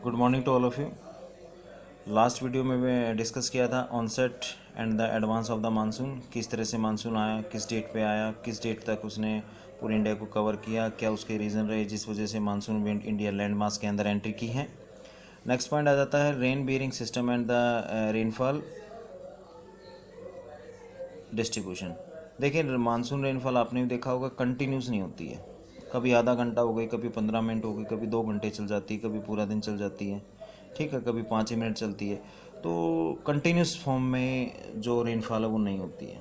Good morning to all of you. Last video में मैं discuss किया था onset and the advance of the monsoon, किस तरह से मानसून आया, किस डेट पे आया, किस डेट तक उसने पूरे इंडिया को कवर किया, क्या उसके रीज़न रहे जिस वजह से monsoon wind India land mass के अंदर एंट्री की है। नेक्स्ट पॉइंट आ जाता है rain bearing system and the rainfall distribution. देखिए मानसून रेनफॉल आपने भी देखा होगा कंटिन्यूस नहीं होती है, कभी आधा घंटा हो गई, कभी 15 मिनट हो गई, कभी 2 घंटे चल जाती है, कभी पूरा दिन चल जाती है, ठीक है, कभी 5 ही मिनट चलती है। तो कंटिन्यूस फॉर्म में जो रेनफॉल है वो नहीं होती है,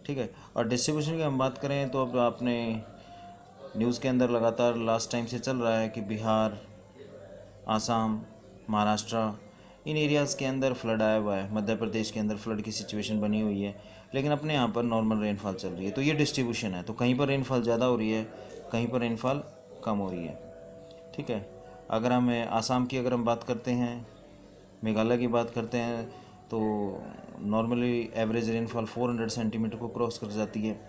ठीक है। और डिस्ट्रीब्यूशन की हम बात करें तो अब आपने न्यूज़ के अंदर लगातार लास्ट टाइम से चल रहा है कि बिहार, आसाम, महाराष्ट्र, इन एरियाज़ के अंदर फ्लड आया हुआ है, मध्य प्रदेश के अंदर फ्लड की सिचुएशन बनी हुई है, लेकिन अपने यहाँ पर नॉर्मल रेनफॉल चल रही है। तो ये डिस्ट्रीब्यूशन है, तो कहीं पर रेनफॉल ज़्यादा हो रही है, कहीं पर रेनफॉल कम हो रही है, ठीक है। अगर हम आसाम की अगर हम बात करते हैं, मेघालय की बात करते हैं, तो नॉर्मली एवरेज रेनफॉल 400 सेंटीमीटर को क्रॉस कर जाती है।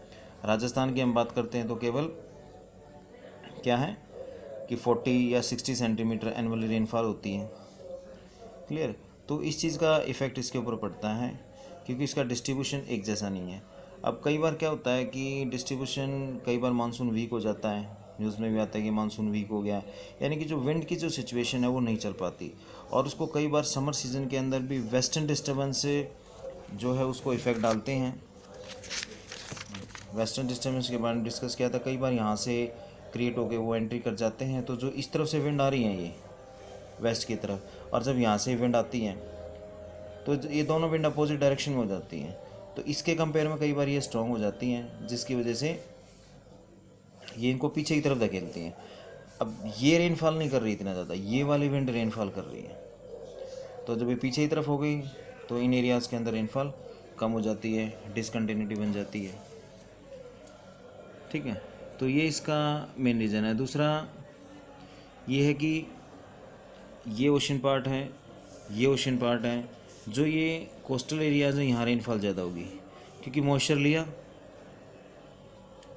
राजस्थान की हम बात करते हैं तो केवल क्या है कि 40 या 60 सेंटीमीटर एनुअली रेनफॉल होती है। क्लियर। तो इस चीज़ का इफ़ेक्ट इसके ऊपर पड़ता है क्योंकि इसका डिस्ट्रीब्यूशन एक जैसा नहीं है। अब कई बार क्या होता है कि डिस्ट्रीब्यूशन, कई बार मानसून वीक हो जाता है, न्यूज़ में भी आता है कि मानसून वीक हो गया, यानी कि जो विंड की जो सिचुएशन है वो नहीं चल पाती। और उसको कई बार समर सीज़न के अंदर भी वेस्टर्न डिस्टर्बेंस से जो है उसको इफ़ेक्ट डालते हैं। वेस्टर्न डिस्टर्बेंस के बारे में डिस्कस किया था, कई बार यहाँ से क्रिएट होकर वो एंट्री कर जाते हैं। तो जो इस तरफ से विंड आ रही हैं ये वेस्ट की तरफ, और जब यहाँ से विंड आती हैं तो ये दोनों विंड अपोजिट डायरेक्शन में हो जाती हैं, तो इसके कंपेयर में कई बार ये स्ट्रॉन्ग हो जाती हैं, जिसकी वजह से ये इनको पीछे की तरफ धकेलती हैं। अब ये रेनफॉल नहीं कर रही इतना ज़्यादा, ये वाली विंड रेनफॉल कर रही है, तो जब ये पीछे की तरफ हो गई तो इन एरियाज़ के अंदर रेनफॉल कम हो जाती है, डिसकंटिन्यूटी बन जाती है, ठीक है। तो ये इसका मेन रीज़न है। दूसरा ये है कि ये ओशन पार्ट है, ये ओशन पार्ट है, जो ये कोस्टल एरियाज़ हैं यहाँ रेनफॉल ज़्यादा होगी क्योंकि मॉइस्चर लिया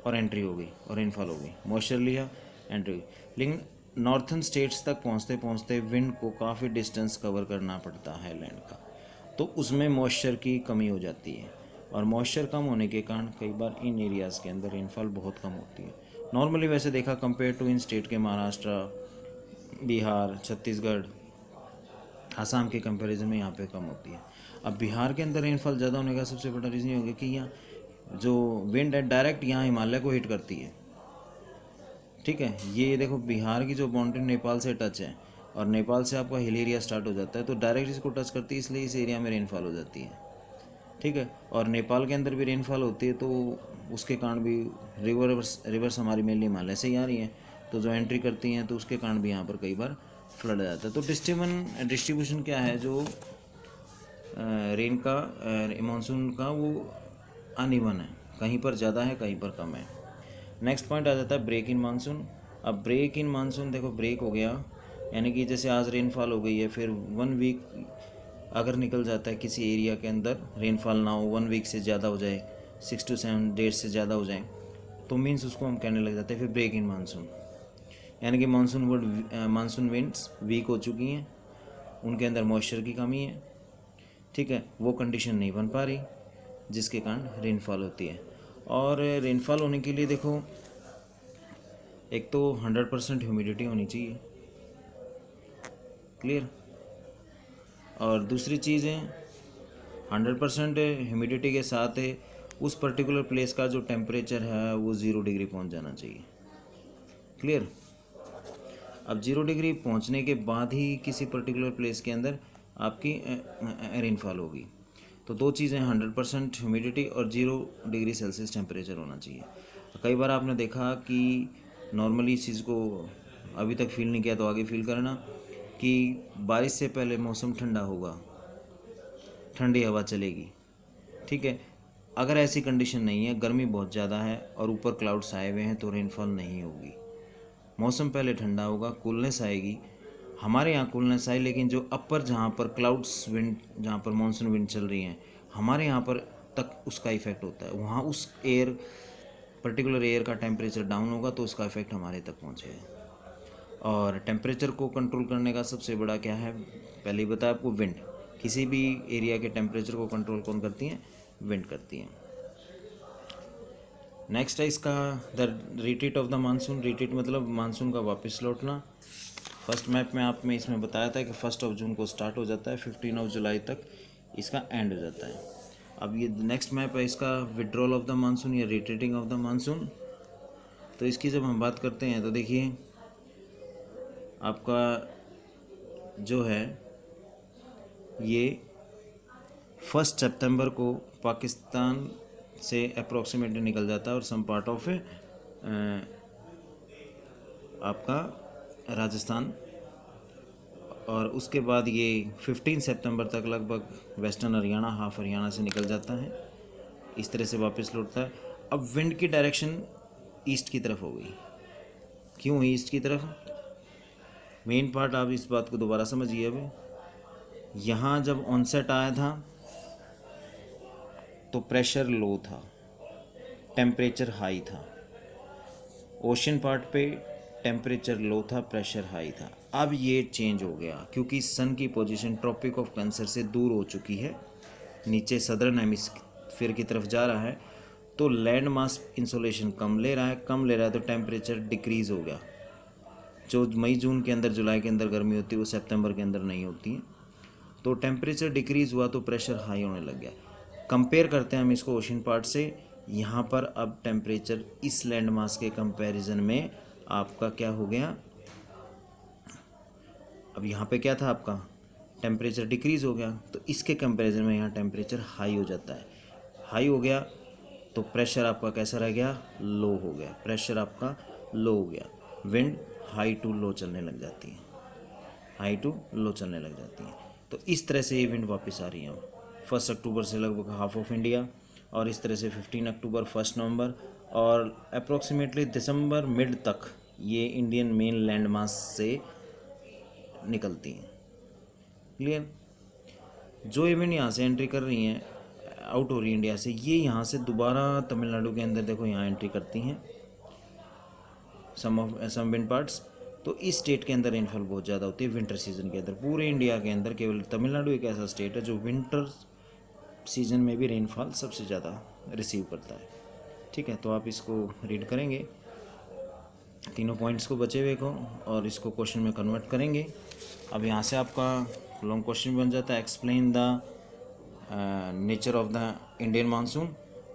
और एंट्री हो गई और रेनफॉल हो गई, मॉइस्चर लिया एंट्री हुई। लेकिन नॉर्थन स्टेट्स तक पहुँचते पहुँचते विंड को काफ़ी डिस्टेंस कवर करना पड़ता है लैंड का, तो उसमें मॉइस्चर की कमी हो जाती है, और मॉइस्चर कम होने के कारण कई बार इन एरियाज़ के अंदर रेनफॉल बहुत कम होती है। नॉर्मली वैसे देखा कंपेयर टू इन स्टेट के महाराष्ट्र, बिहार, छत्तीसगढ़, आसाम के कंपैरिजन में यहाँ पे कम होती है। अब बिहार के अंदर रेनफॉल ज़्यादा होने का सबसे बड़ा रीज़न ये होगा कि यहाँ जो विंड है डायरेक्ट यहाँ हिमालय को हिट करती है, ठीक है। ये देखो बिहार की जो बाउंड्री नेपाल से टच है और नेपाल से आपका हिल एरिया स्टार्ट हो जाता है, तो डायरेक्ट इसको टच करती है, इसलिए इस एरिया में रेनफॉल हो जाती है, ठीक है। और नेपाल के अंदर भी रेनफॉल होती है, तो उसके कारण भी रिवर्स हमारी मेनली हिमालय से ही आ रही हैं, तो जो एंट्री करती हैं तो उसके कारण भी यहाँ पर कई बार फ्लड आ जाता है। तो डिस्ट्रीब्यूशन क्या है जो रेन का, मानसून का, वो अनइवन है, कहीं पर ज़्यादा है कहीं पर कम है। नेक्स्ट पॉइंट आ जाता है ब्रेक इन मानसून। अब ब्रेक इन मानसून देखो, ब्रेक हो गया यानी कि जैसे आज रेनफॉल हो गई है, फिर 1 वीक अगर निकल जाता है किसी एरिया के अंदर, रेनफॉल ना हो, 1 वीक से ज़्यादा हो जाए, 6 to 7 डेज से ज़्यादा हो जाए, तो मीन्स उसको हम कहने लग जाते हैं फिर ब्रेक इन मानसून, यानी कि मानसून विंड्स वीक हो चुकी हैं, उनके अंदर मॉइस्चर की कमी है, ठीक है, वो कंडीशन नहीं बन पा रही, जिसके कारण रेनफॉल होती है। और रेनफॉल होने के लिए देखो, एक तो 100% ह्यूमिडिटी होनी चाहिए, क्लियर। और दूसरी चीज़ है 100% ह्यूमिडिटी के साथ है उस पर्टिकुलर प्लेस का जो टेम्परेचर है वो 0 डिग्री पहुंच जाना चाहिए, क्लियर। अब 0 डिग्री पहुंचने के बाद ही किसी पर्टिकुलर प्लेस के अंदर आपकी रेनफॉल होगी। तो दो चीज़ें, 100% ह्यूमिडिटी और 0 डिग्री सेल्सियस टेम्परेचर होना चाहिए। कई बार आपने देखा कि नॉर्मली इस चीज़ को अभी तक फील नहीं किया तो आगे फील करना कि बारिश से पहले मौसम ठंडा होगा, ठंडी हवा चलेगी, ठीक है। अगर ऐसी कंडीशन नहीं है, गर्मी बहुत ज़्यादा है और ऊपर क्लाउड्स आए हुए हैं, तो रेनफॉल नहीं होगी। मौसम पहले ठंडा होगा, कूलनेस आएगी, हमारे यहाँ कूलनेस आई, लेकिन जो अपर जहाँ पर क्लाउड्स विंड, जहाँ पर मानसून विंड चल रही हैं, हमारे यहाँ पर तक उसका इफ़ेक्ट होता है, वहाँ उस पर्टिकुलर एयर का टेम्परेचर डाउन होगा तो उसका इफ़ेक्ट हमारे तक पहुँचेगा। और टेम्परेचर को कंट्रोल करने का सबसे बड़ा क्या है, पहले ही बताया आपको, विंड। किसी भी एरिया के टेम्परेचर को कंट्रोल कौन करती हैं, विंड करती हैं। नेक्स्ट है इसका the retreat of the monsoon. Retreat मतलब मानसून का वापस लौटना। फर्स्ट मैप में आप में इसमें बताया था कि 1 जून को स्टार्ट हो जाता है, 15 जुलाई तक इसका एंड हो जाता है। अब ये नेक्स्ट मैप है इसका विड्रॉल ऑफ द मानसून या रिट्रीटिंग ऑफ द मानसून। तो इसकी जब हम बात करते हैं तो देखिए आपका जो है ये 1 सितंबर को पाकिस्तान से अप्रोक्सीमेटली निकल जाता है और सम पार्ट ऑफ आपका राजस्थान, और उसके बाद ये 15 सितंबर तक लगभग वेस्टर्न हरियाणा, हाफ हरियाणा से निकल जाता है, इस तरह से वापस लौटता है। अब विंड की डायरेक्शन ईस्ट की तरफ हो गई। क्यों हुई ईस्ट की तरफ? मेन पार्ट आप इस बात को दोबारा समझिए। अभी यहाँ जब ऑनसेट आया था तो प्रेशर लो था, टेम्परेचर हाई था। ओशन पार्ट पे टेम्परेचर लो था, प्रेशर हाई था। अब ये चेंज हो गया क्योंकि सन की पोजीशन ट्रॉपिक ऑफ कैंसर से दूर हो चुकी है, नीचे सदर्न हेमिस्फीयर की तरफ जा रहा है, तो लैंड मास इंसोलेशन कम ले रहा है तो टेम्परेचर डिक्रीज़ हो गया। जो मई जून के अंदर, जुलाई के अंदर गर्मी होती है वो सितंबर के अंदर नहीं होती है, तो टेम्परेचर डिक्रीज़ हुआ तो प्रेशर हाई होने लग गया। कंपेयर करते हैं हम इसको ओशन पार्ट से, यहाँ पर अब टेम्परेचर इस लैंड मास के कंपैरिजन में आपका क्या हो गया, अब यहाँ पे क्या था आपका टेम्परेचर डिक्रीज़ हो गया, तो इसके कंपैरिजन में यहाँ टेम्परेचर हाई हो जाता है। हाई हो गया तो प्रेशर आपका कैसा रह गया, लो हो गया, प्रेशर आपका लो हो गया, विंड हाई टू लो चलने लग जाती है, हाई टू लो चलने लग जाती है। तो इस तरह से ये विंड वापस आ रही है। 1 अक्टूबर से लगभग हाफ ऑफ इंडिया, और इस तरह से 15 अक्टूबर, 1 नवंबर और अप्रोक्सीमेटली दिसंबर मिड तक ये इंडियन मेन लैंड मास से निकलती हैं। क्लियर? जो ये विंड यहाँ से एंट्री कर रही हैं, आउट हो रही है इंडिया से, ये यहाँ से दोबारा तमिलनाडु के अंदर देखो यहाँ एंट्री करती हैं सम विंड पार्ट्स। तो इस स्टेट के अंदर रेनफॉल बहुत ज़्यादा होती है विंटर सीजन के अंदर। पूरे इंडिया के अंदर केवल तमिलनाडु एक ऐसा स्टेट है जो विंटर सीजन में भी रेनफॉल सबसे ज़्यादा रिसीव करता है। ठीक है, तो आप इसको रीड करेंगे, तीनों पॉइंट्स को बचे हुए को, और इसको क्वेश्चन में कन्वर्ट करेंगे। अब यहाँ से आपका लॉन्ग क्वेश्चन बन जाता है, explain the nature of the Indian monsoon.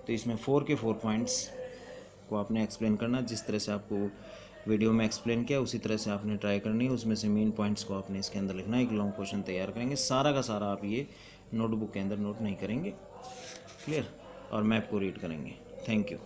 तो इसमें 4 के 4 पॉइंट्स को आपने एक्सप्लेन करना, जिस तरह से आपको वीडियो में एक्सप्लेन किया उसी तरह से आपने ट्राई करनी है। उसमें से मेन पॉइंट्स को आपने इसके अंदर लिखना है। एक लॉन्ग क्वेश्चन तैयार करेंगे, सारा का सारा आप ये नोटबुक के अंदर नोट नहीं करेंगे। क्लियर? और मैप को रीड करेंगे। Thank you.